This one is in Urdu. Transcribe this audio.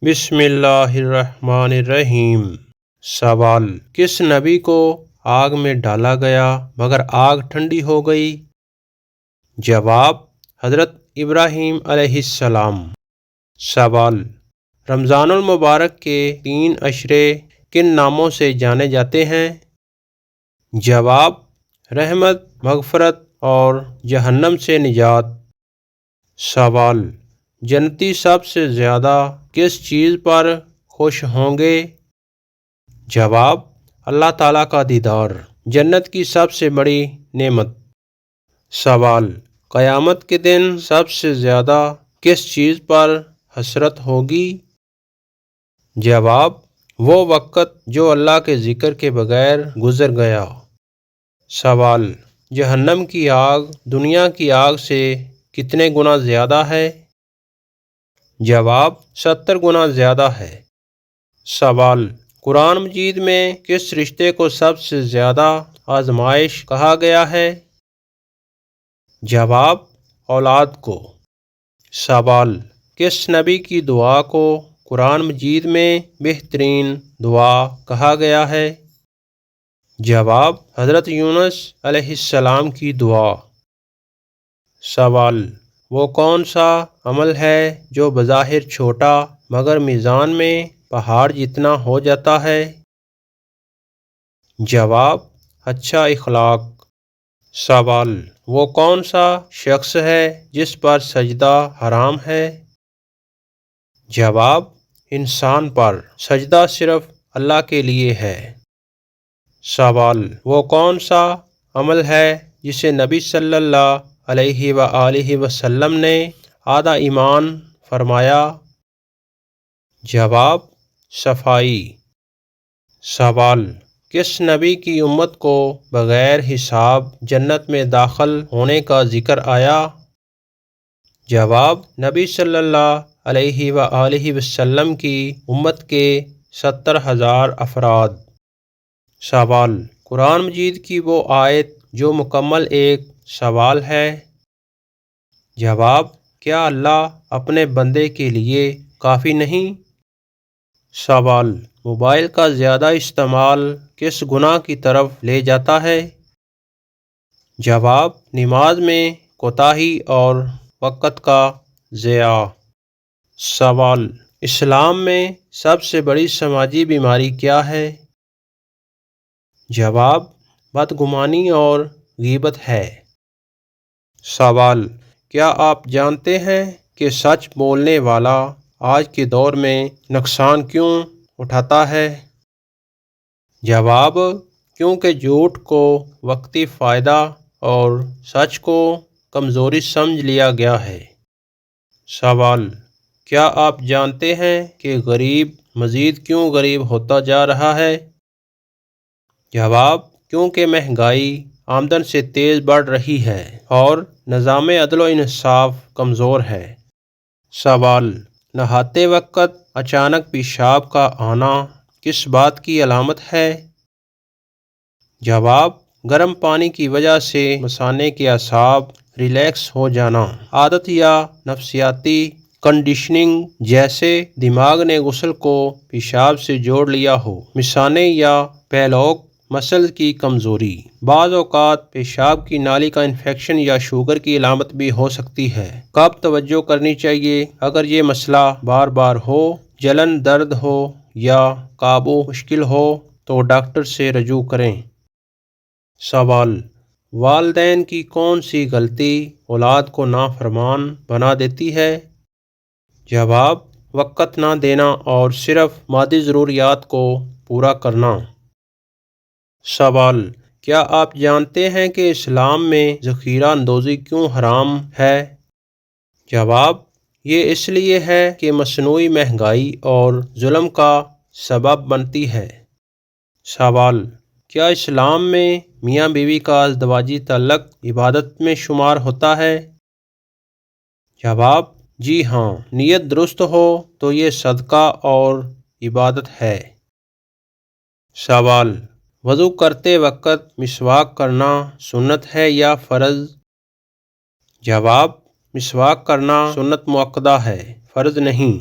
بسم اللہ الرحمن الرحیم۔ سوال: کس نبی کو آگ میں ڈالا گیا مگر آگ ٹھنڈی ہو گئی؟ جواب: حضرت ابراہیم علیہ السلام۔ سوال: رمضان المبارک کے 3 عشرے کن ناموں سے جانے جاتے ہیں؟ جواب: رحمت، مغفرت اور جہنم سے نجات۔ سوال: جنتی سب سے زیادہ کس چیز پر خوش ہوں گے؟ جواب: اللہ تعالیٰ کا دیدار، جنت کی سب سے بڑی نعمت۔ سوال: قیامت کے دن سب سے زیادہ کس چیز پر حسرت ہوگی؟ جواب: وہ وقت جو اللہ کے ذکر کے بغیر گزر گیا۔ سوال: جہنم کی آگ دنیا کی آگ سے کتنے گنا زیادہ ہے؟ جواب: 70 گنا زیادہ ہے۔ سوال: قرآن مجید میں کس رشتے کو سب سے زیادہ آزمائش کہا گیا ہے؟ جواب: اولاد کو۔ سوال: کس نبی کی دعا کو قرآن مجید میں بہترین دعا کہا گیا ہے؟ جواب: حضرت یونس علیہ السلام کی دعا۔ سوال: وہ کون سا عمل ہے جو بظاہر چھوٹا مگر میزان میں پہاڑ جتنا ہو جاتا ہے؟ جواب: اچھا اخلاق۔ سوال: وہ کون سا شخص ہے جس پر سجدہ حرام ہے؟ جواب: انسان پر، سجدہ صرف اللہ کے لیے ہے۔ سوال: وہ کون سا عمل ہے جسے نبی صلی اللہ علیہ وآلہ وسلم نے آدھا ایمان فرمایا؟ جواب: صفائی۔ سوال: کس نبی کی امت کو بغیر حساب جنت میں داخل ہونے کا ذکر آیا؟ جواب: نبی صلی اللہ علیہ وآلہ وسلم کی امت کے 70,000 افراد۔ سوال: قرآن مجید کی وہ آیت جو مکمل ایک سوال ہے؟ جواب: کیا اللہ اپنے بندے کے لیے کافی نہیں؟ سوال: موبائل کا زیادہ استعمال کس گناہ کی طرف لے جاتا ہے؟ جواب: نماز میں کوتاہی اور وقت کا ضیاع۔ سوال: اسلام میں سب سے بڑی سماجی بیماری کیا ہے؟ جواب: بدگمانی اور غیبت ہے۔ سوال: کیا آپ جانتے ہیں کہ سچ بولنے والا آج کے دور میں نقصان کیوں اٹھاتا ہے؟ جواب: کیونکہ جھوٹ کو وقتی فائدہ اور سچ کو کمزوری سمجھ لیا گیا ہے۔ سوال: کیا آپ جانتے ہیں کہ غریب مزید کیوں غریب ہوتا جا رہا ہے؟ جواب: کیونکہ مہنگائی آمدن سے تیز بڑھ رہی ہے اور نظام عدل و انصاف کمزور ہے۔ سوال: نہاتے وقت اچانک پیشاب کا آنا کس بات کی علامت ہے؟ جواب: گرم پانی کی وجہ سے مثانے کے اعصاب ریلیکس ہو جانا، عادت یا نفسیاتی کنڈیشننگ جیسے دماغ نے غسل کو پیشاب سے جوڑ لیا ہو۔ مثانے یا پیلوک مسل کی کمزوری، بعض اوقات پیشاب کی نالی کا انفیکشن یا شوگر کی علامت بھی ہو سکتی ہے۔ کب توجہ کرنی چاہیے؟ اگر یہ مسئلہ بار بار ہو، جلن، درد ہو یا قابو مشکل ہو تو ڈاکٹر سے رجوع کریں۔ سوال: والدین کی کون سی غلطی اولاد کو نافرمان بنا دیتی ہے؟ جواب: وقت نہ دینا اور صرف مادی ضروریات کو پورا کرنا۔ سوال: کیا آپ جانتے ہیں کہ اسلام میں ذخیرہ اندوزی کیوں حرام ہے؟ جواب: یہ اس لیے ہے کہ مصنوعی مہنگائی اور ظلم کا سبب بنتی ہے۔ سوال: کیا اسلام میں میاں بیوی کا ازدواجی تعلق عبادت میں شمار ہوتا ہے؟ جواب: جی ہاں، نیت درست ہو تو یہ صدقہ اور عبادت ہے۔ سوال: وضو کرتے وقت مسواک کرنا سنت ہے یا فرض؟ جواب: مسواک کرنا سنت مؤکدہ ہے، فرض نہیں۔